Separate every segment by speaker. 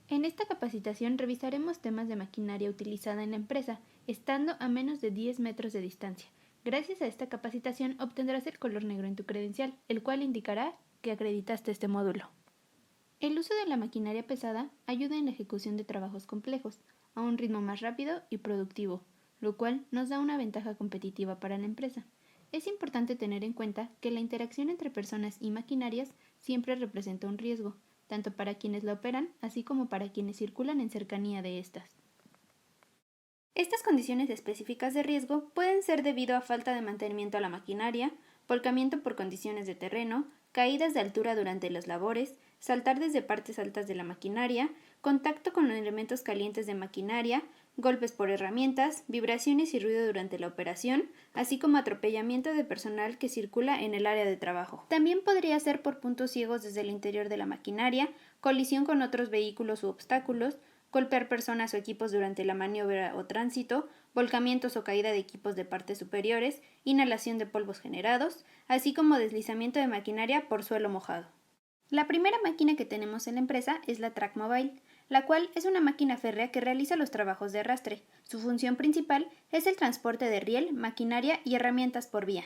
Speaker 1: En esta capacitación revisaremos temas de maquinaria utilizada en la empresa, estando a menos de 10 metros de distancia. Gracias a esta capacitación obtendrás el color negro en tu credencial, el cual indicará que acreditaste este módulo. El uso de la maquinaria pesada ayuda en la ejecución de trabajos complejos, a un ritmo más rápido y productivo, lo cual nos da una ventaja competitiva para la empresa. Es importante tener en cuenta que la interacción entre personas y maquinarias siempre representa un riesgo, tanto para quienes la operan, así como para quienes circulan en cercanía de estas. Estas condiciones específicas de riesgo pueden ser debido a falta de mantenimiento a la maquinaria, volcamiento por condiciones de terreno, caídas de altura durante las labores, saltar desde partes altas de la maquinaria, contacto con elementos calientes de maquinaria, golpes por herramientas, vibraciones y ruido durante la operación, así como atropellamiento de personal que circula en el área de trabajo. También podría ser por puntos ciegos desde el interior de la maquinaria, colisión con otros vehículos u obstáculos, golpear personas o equipos durante la maniobra o tránsito, volcamientos o caída de equipos de partes superiores, inhalación de polvos generados, así como deslizamiento de maquinaria por suelo mojado. La primera máquina que tenemos en la empresa es la Trackmobile, la cual es una máquina férrea que realiza los trabajos de arrastre. Su función principal es el transporte de riel, maquinaria y herramientas por vía.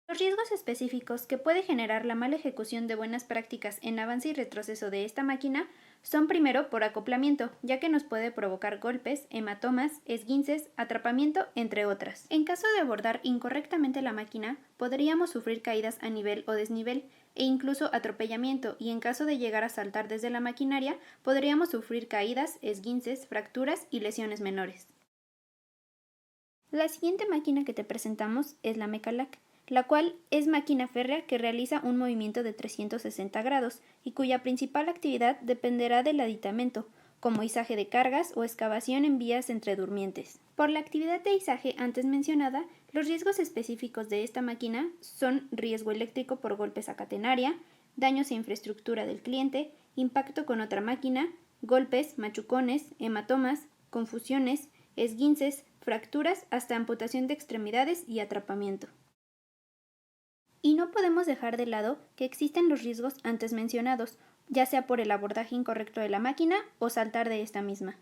Speaker 1: Los riesgos específicos que puede generar la mala ejecución de buenas prácticas en avance y retroceso de esta máquina son primero por acoplamiento, ya que nos puede provocar golpes, hematomas, esguinces, atrapamiento, entre otras. En caso de abordar incorrectamente la máquina, podríamos sufrir caídas a nivel o desnivel, e incluso atropellamiento, y en caso de llegar a saltar desde la maquinaria, podríamos sufrir caídas, esguinces, fracturas y lesiones menores. La siguiente máquina que te presentamos es la Mecalac, la cual es máquina férrea que realiza un movimiento de 360 grados y cuya principal actividad dependerá del aditamento, como izaje de cargas o excavación en vías entre durmientes. Por la actividad de izaje antes mencionada, los riesgos específicos de esta máquina son riesgo eléctrico por golpes a catenaria, daños a infraestructura del cliente, impacto con otra máquina, golpes, machucones, hematomas, confusiones, esguinces, fracturas hasta amputación de extremidades y atrapamiento. Y no podemos dejar de lado que existen los riesgos antes mencionados, ya sea por el abordaje incorrecto de la máquina o saltar de esta misma.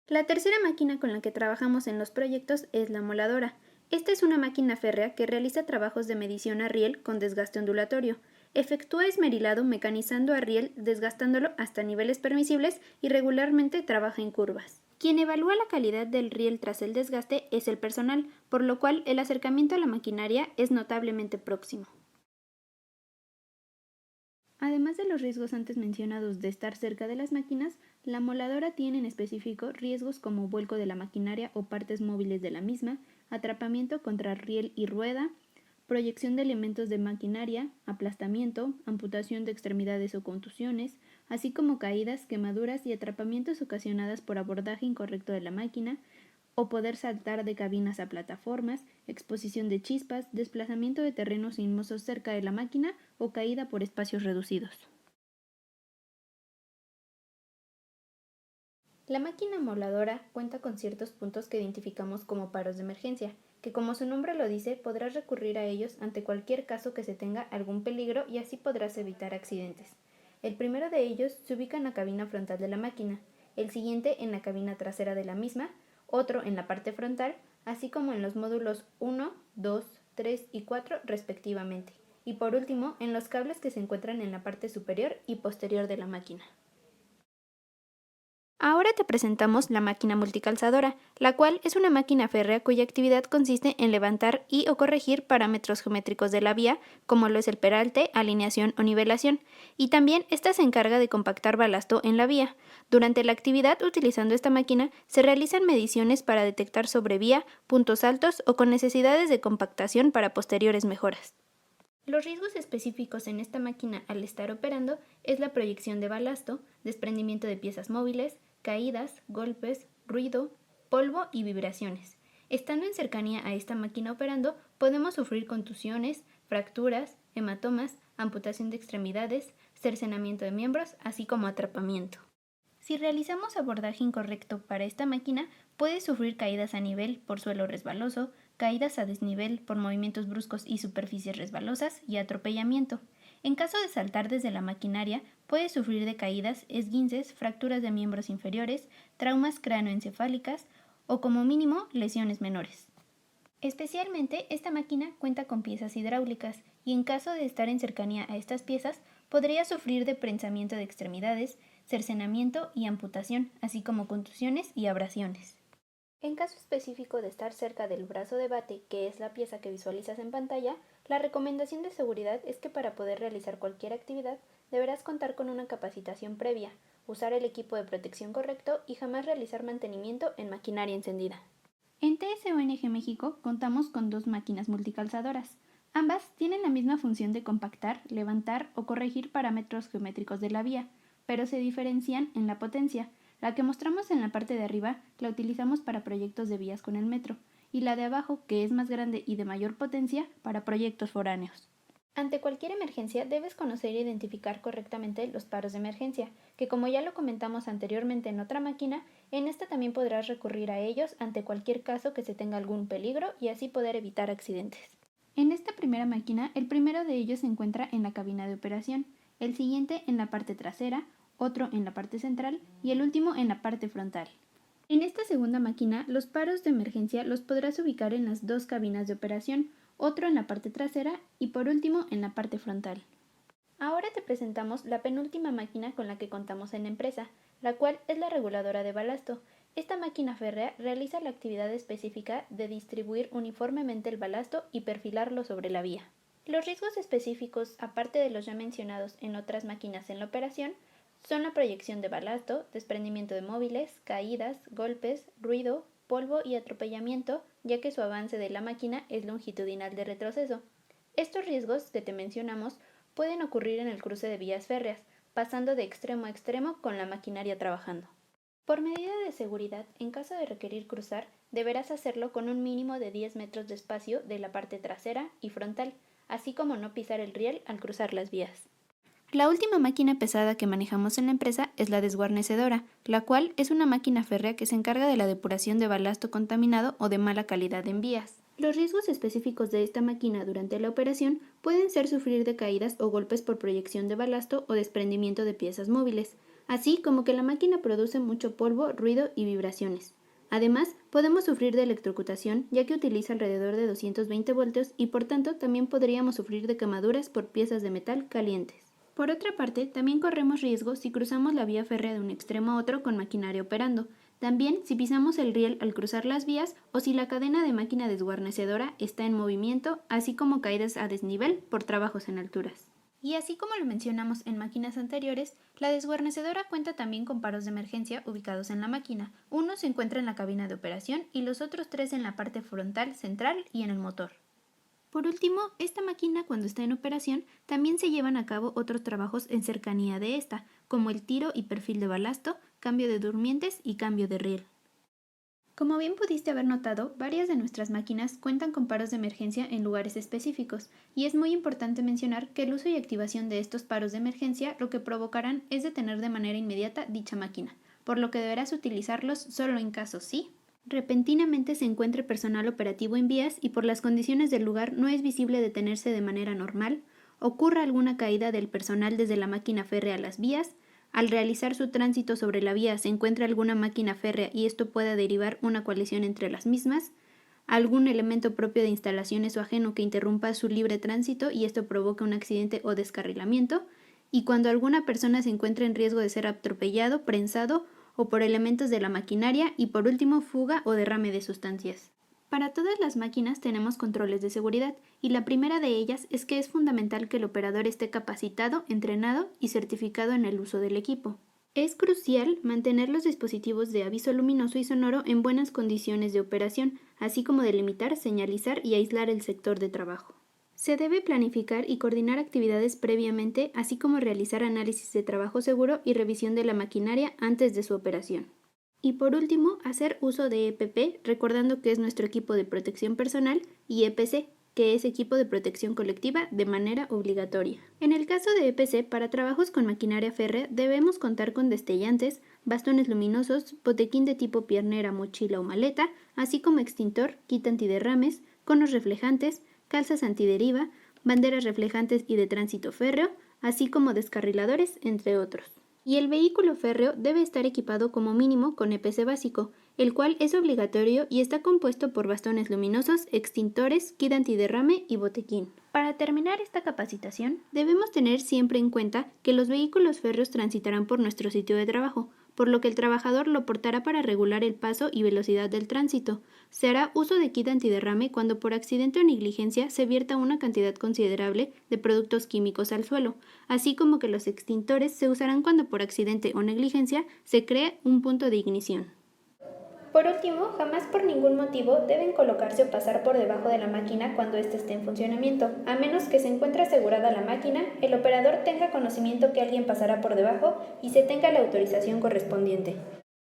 Speaker 1: La tercera máquina con la que trabajamos en los proyectos es la moladora. Esta es una máquina férrea que realiza trabajos de medición a riel con desgaste ondulatorio. Efectúa esmerilado mecanizando a riel, desgastándolo hasta niveles permisibles y regularmente trabaja en curvas. Quien evalúa la calidad del riel tras el desgaste es el personal, por lo cual el acercamiento a la maquinaria es notablemente próximo. Además de los riesgos antes mencionados de estar cerca de las máquinas, la moladora tiene en específico riesgos como vuelco de la maquinaria o partes móviles de la misma, atrapamiento contra riel y rueda, proyección de elementos de maquinaria, aplastamiento, amputación de extremidades o contusiones, así como caídas, quemaduras y atrapamientos ocasionadas por abordaje incorrecto de la máquina, o poder saltar de cabinas a plataformas, exposición de chispas, desplazamiento de terrenos sinuosos cerca de la máquina o caída por espacios reducidos. La máquina moladora cuenta con ciertos puntos que identificamos como paros de emergencia, que como su nombre lo dice, podrás recurrir a ellos ante cualquier caso que se tenga algún peligro y así podrás evitar accidentes. El primero de ellos se ubica en la cabina frontal de la máquina, el siguiente en la cabina trasera de la misma, otro en la parte frontal, así como en los módulos 1, 2, 3 y 4 respectivamente, y por último en los cables que se encuentran en la parte superior y posterior de la máquina. Ahora te presentamos la máquina multicalzadora, la cual es una máquina férrea cuya actividad consiste en levantar y o corregir parámetros geométricos de la vía, como lo es el peralte, alineación o nivelación, y también esta se encarga de compactar balasto en la vía. Durante la actividad utilizando esta máquina se realizan mediciones para detectar sobre vía, puntos altos o con necesidades de compactación para posteriores mejoras. Los riesgos específicos en esta máquina al estar operando es la proyección de balasto, desprendimiento de piezas móviles, caídas, golpes, ruido, polvo y vibraciones. Estando en cercanía a esta máquina operando, podemos sufrir contusiones, fracturas, hematomas, amputación de extremidades, cercenamiento de miembros, así como atrapamiento. Si realizamos abordaje incorrecto para esta máquina, puede sufrir caídas a nivel por suelo resbaloso, caídas a desnivel por movimientos bruscos y superficies resbalosas y atropellamiento. En caso de saltar desde la maquinaria, puede sufrir de caídas, esguinces, fracturas de miembros inferiores, traumas cráneoencefálicas o como mínimo lesiones menores. Especialmente, esta máquina cuenta con piezas hidráulicas y en caso de estar en cercanía a estas piezas, podría sufrir de prensamiento de extremidades, cercenamiento y amputación, así como contusiones y abrasiones. En caso específico de estar cerca del brazo de bate, que es la pieza que visualizas en pantalla, la recomendación de seguridad es que para poder realizar cualquier actividad deberás contar con una capacitación previa, usar el equipo de protección correcto y jamás realizar mantenimiento en maquinaria encendida. En TSONG México contamos con 2 máquinas multicalzadoras. Ambas tienen la misma función de compactar, levantar o corregir parámetros geométricos de la vía, pero se diferencian en la potencia. La que mostramos en la parte de arriba la utilizamos para proyectos de vías con el metro, y la de abajo, que es más grande y de mayor potencia, para proyectos foráneos. Ante cualquier emergencia debes conocer e identificar correctamente los paros de emergencia, que como ya lo comentamos anteriormente en otra máquina, en esta también podrás recurrir a ellos ante cualquier caso que se tenga algún peligro y así poder evitar accidentes. En esta primera máquina, el primero de ellos se encuentra en la cabina de operación, el siguiente en la parte trasera, otro en la parte central y el último en la parte frontal. En esta segunda máquina, los paros de emergencia los podrás ubicar en las 2 cabinas de operación, otro en la parte trasera y por último en la parte frontal. Ahora te presentamos la penúltima máquina con la que contamos en la empresa, la cual es la reguladora de balasto. Esta máquina férrea realiza la actividad específica de distribuir uniformemente el balasto y perfilarlo sobre la vía. Los riesgos específicos, aparte de los ya mencionados en otras máquinas en la operación, son la proyección de balasto, desprendimiento de móviles, caídas, golpes, ruido, polvo y atropellamiento, ya que su avance de la máquina es longitudinal de retroceso. Estos riesgos que te mencionamos pueden ocurrir en el cruce de vías férreas, pasando de extremo a extremo con la maquinaria trabajando. Por medida de seguridad, en caso de requerir cruzar, deberás hacerlo con un mínimo de 10 metros de espacio de la parte trasera y frontal, así como no pisar el riel al cruzar las vías. La última máquina pesada que manejamos en la empresa es la desguarnecedora, la cual es una máquina férrea que se encarga de la depuración de balasto contaminado o de mala calidad en vías. Los riesgos específicos de esta máquina durante la operación pueden ser sufrir de caídas o golpes por proyección de balasto o desprendimiento de piezas móviles, así como que la máquina produce mucho polvo, ruido y vibraciones. Además, podemos sufrir de electrocutación ya que utiliza alrededor de 220 voltios y por tanto también podríamos sufrir de quemaduras por piezas de metal calientes. Por otra parte, también corremos riesgo si cruzamos la vía férrea de un extremo a otro con maquinaria operando, también si pisamos el riel al cruzar las vías o si la cadena de máquina desguarnecedora está en movimiento, así como caídas a desnivel por trabajos en alturas. Y así como lo mencionamos en máquinas anteriores, la desguarnecedora cuenta también con paros de emergencia ubicados en la máquina. Uno se encuentra en la cabina de operación y los otros 3 en la parte frontal, central y en el motor. Por último, esta máquina cuando está en operación también se llevan a cabo otros trabajos en cercanía de esta, como el tiro y perfil de balasto, cambio de durmientes y cambio de riel. Como bien pudiste haber notado, varias de nuestras máquinas cuentan con paros de emergencia en lugares específicos, y es muy importante mencionar que el uso y activación de estos paros de emergencia lo que provocarán es detener de manera inmediata dicha máquina, por lo que deberás utilizarlos solo en caso sí repentinamente se encuentre personal operativo en vías y por las condiciones del lugar no es visible detenerse de manera normal, ocurra alguna caída del personal desde la máquina férrea a las vías, al realizar su tránsito sobre la vía se encuentra alguna máquina férrea y esto pueda derivar una colisión entre las mismas, algún elemento propio de instalaciones o ajeno que interrumpa su libre tránsito y esto provoca un accidente o descarrilamiento, y cuando alguna persona se encuentra en riesgo de ser atropellado, prensado o por elementos de la maquinaria y por último fuga o derrame de sustancias. Para todas las máquinas tenemos controles de seguridad y la primera de ellas es que es fundamental que el operador esté capacitado, entrenado y certificado en el uso del equipo. Es crucial mantener los dispositivos de aviso luminoso y sonoro en buenas condiciones de operación, así como delimitar, señalizar y aislar el sector de trabajo. Se debe planificar y coordinar actividades previamente, así como realizar análisis de trabajo seguro y revisión de la maquinaria antes de su operación. Y por último, hacer uso de EPP, recordando que es nuestro equipo de protección personal, y EPC, que es equipo de protección colectiva de manera obligatoria. En el caso de EPC, para trabajos con maquinaria férrea debemos contar con destellantes, bastones luminosos, botequín de tipo piernera, mochila o maleta, así como extintor, kit antiderrames, conos reflejantes, calzas antideriva, banderas reflejantes y de tránsito férreo, así como descarriladores, entre otros. Y el vehículo férreo debe estar equipado como mínimo con EPC básico, el cual es obligatorio y está compuesto por bastones luminosos, extintores, kit antiderrame y botequín. Para terminar esta capacitación, debemos tener siempre en cuenta que los vehículos férreos transitarán por nuestro sitio de trabajo, por lo que el trabajador lo portará para regular el paso y velocidad del tránsito. Se hará uso de kit antiderrame cuando por accidente o negligencia se vierta una cantidad considerable de productos químicos al suelo, así como que los extintores se usarán cuando por accidente o negligencia se cree un punto de ignición. Por último, jamás por ningún motivo deben colocarse o pasar por debajo de la máquina cuando ésta esté en funcionamiento, a menos que se encuentre asegurada la máquina, el operador tenga conocimiento que alguien pasará por debajo y se tenga la autorización correspondiente.